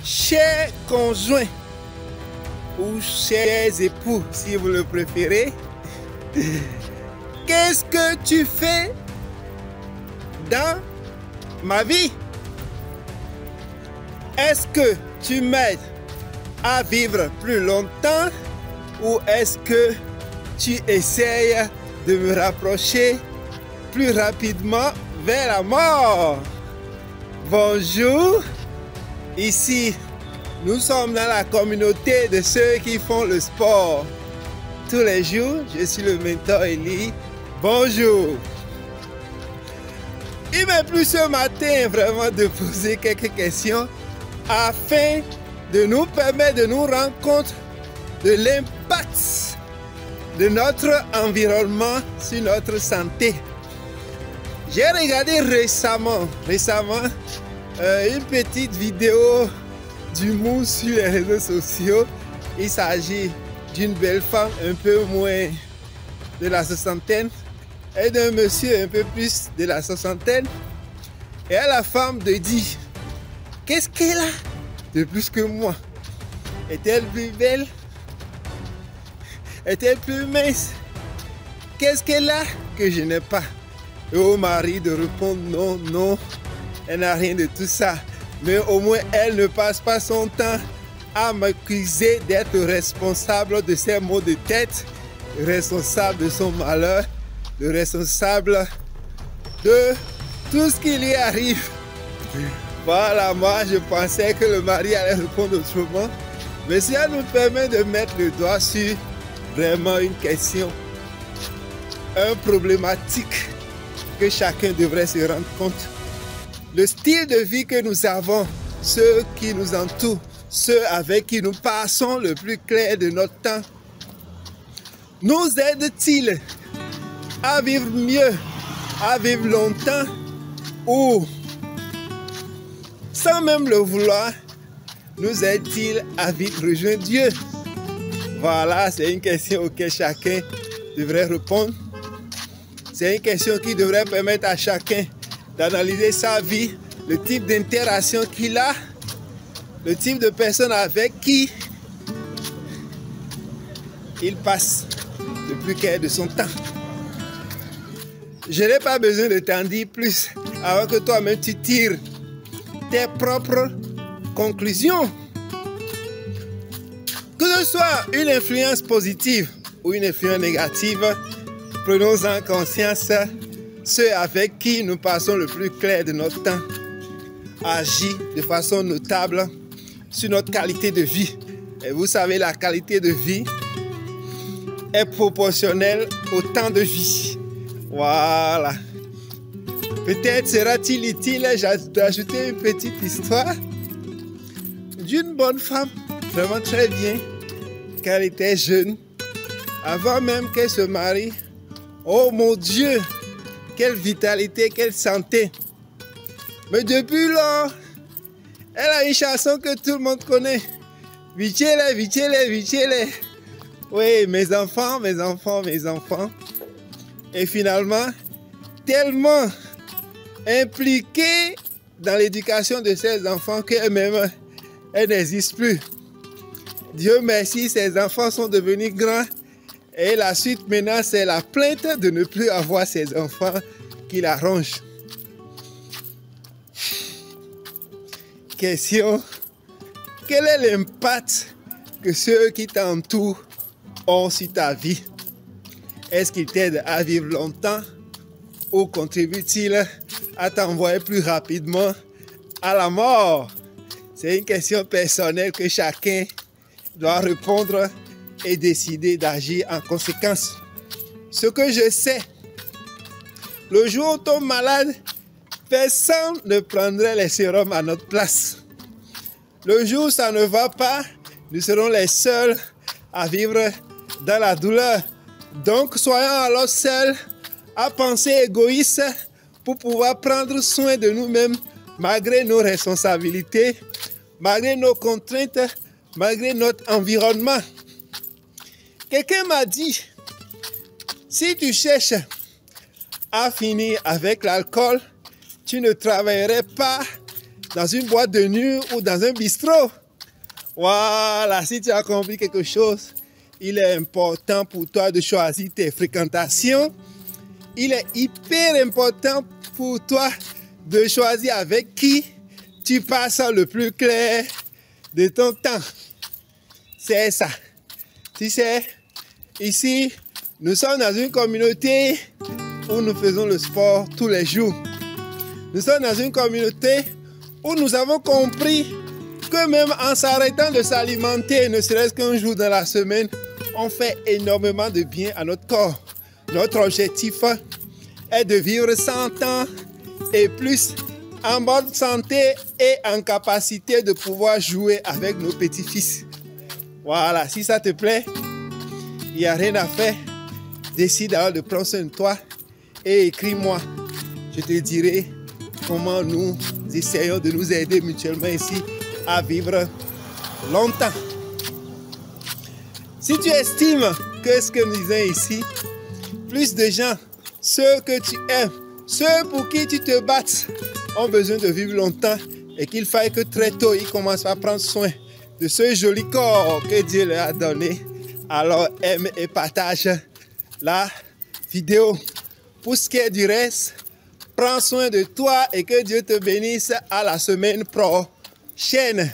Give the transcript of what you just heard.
Chers conjoints ou chers époux, si vous le préférez, qu'est-ce que tu fais dans ma vie? Est-ce que tu m'aides à vivre plus longtemps ou est-ce que tu essayes de me rapprocher plus rapidement vers la mort? Bonjour, ici nous sommes dans la communauté de ceux qui font le sport tous les jours. Je suis le mentor Eli. Bonjour. Il m'a plu ce matin vraiment de poser quelques questions afin de nous permettre de nous rendre compte de l'impact de notre environnement sur notre santé. J'ai regardé récemment une petite vidéo d'humour sur les réseaux sociaux. Il s'agit d'une belle femme un peu moins de la soixantaine et d'un monsieur un peu plus de la soixantaine. Et la femme de dit, qu'est-ce qu'elle a de plus que moi? Est-elle plus belle? Est-elle plus mince? Qu'est-ce qu'elle a que je n'ai pas? Et au mari de répondre non, non, elle n'a rien de tout ça. Mais au moins elle ne passe pas son temps à m'accuser d'être responsable de ses maux de tête, responsable de son malheur, le responsable de tout ce qui lui arrive. Voilà, moi je pensais que le mari allait répondre autrement. Mais ça nous permet de mettre le doigt sur vraiment une question, une problématique que chacun devrait se rendre compte. Le style de vie que nous avons, ceux qui nous entourent, ceux avec qui nous passons le plus clair de notre temps, nous aident-ils à vivre mieux, à vivre longtemps ou, sans même le vouloir, nous aide-t-il à vite rejoindre Dieu? Voilà, c'est une question auquel chacun devrait répondre. C'est une question qui devrait permettre à chacun d'analyser sa vie, le type d'interaction qu'il a, le type de personne avec qui il passe le plus clair de son temps. Je n'ai pas besoin de t'en dire plus avant que toi-même tu tires tes propres conclusions. Que ce soit une influence positive ou une influence négative, prenons-en conscience. Ceux avec qui nous passons le plus clair de notre temps agissent de façon notable sur notre qualité de vie. Et vous savez, la qualité de vie est proportionnelle au temps de vie. Voilà. Peut-être sera-t-il utile d'ajouter une petite histoire d'une bonne femme, vraiment très bien, quand elle était jeune, avant même qu'elle se marie. Oh mon Dieu! Quelle vitalité, quelle santé. Mais depuis lors, elle a une chanson que tout le monde connaît. Vichele, vichele, vichele. Oui, mes enfants, mes enfants, mes enfants. Et finalement, tellement impliquée dans l'éducation de ses enfants qu'elle-même, elle n'existe plus. Dieu merci, ses enfants sont devenus grands. Et la suite maintenant, c'est la plainte de ne plus avoir ses enfants qui l'arrangent. Question, quel est l'impact que ceux qui t'entourent ont sur ta vie? Est-ce qu'ils t'aident à vivre longtemps ou contribuent-ils à t'envoyer plus rapidement à la mort? C'est une question personnelle que chacun doit répondre et décider d'agir en conséquence. Ce que je sais, le jour où on tombe malade, personne ne prendrait les sérums à notre place. Le jour où ça ne va pas, nous serons les seuls à vivre dans la douleur. Donc soyons alors seuls à penser égoïste pour pouvoir prendre soin de nous-mêmes malgré nos responsabilités, malgré nos contraintes, malgré notre environnement. Quelqu'un m'a dit, si tu cherches à finir avec l'alcool, tu ne travaillerais pas dans une boîte de nuit ou dans un bistrot. Voilà, si tu as compris quelque chose, il est important pour toi de choisir tes fréquentations. Il est hyper important pour toi de choisir avec qui tu passes le plus clair de ton temps. C'est ça. Tu sais, ici, nous sommes dans une communauté où nous faisons le sport tous les jours. Nous sommes dans une communauté où nous avons compris que même en s'arrêtant de s'alimenter, ne serait-ce qu'un jour dans la semaine, on fait énormément de bien à notre corps. Notre objectif est de vivre 100 ans et plus en bonne santé et en capacité de pouvoir jouer avec nos petits-fils. Voilà, si ça te plaît, il n'y a rien à faire. Décide alors de prendre soin de toi et écris-moi. Je te dirai comment nous essayons de nous aider mutuellement ici à vivre longtemps. Si tu estimes que ce que nous disons ici, plus de gens, ceux que tu aimes, ceux pour qui tu te battes, ont besoin de vivre longtemps et qu'il faille que très tôt ils commencent à prendre soin de ce joli corps que Dieu leur a donné, alors aime et partage la vidéo. Pour ce qui est du reste, prends soin de toi et que Dieu te bénisse à la semaine prochaine.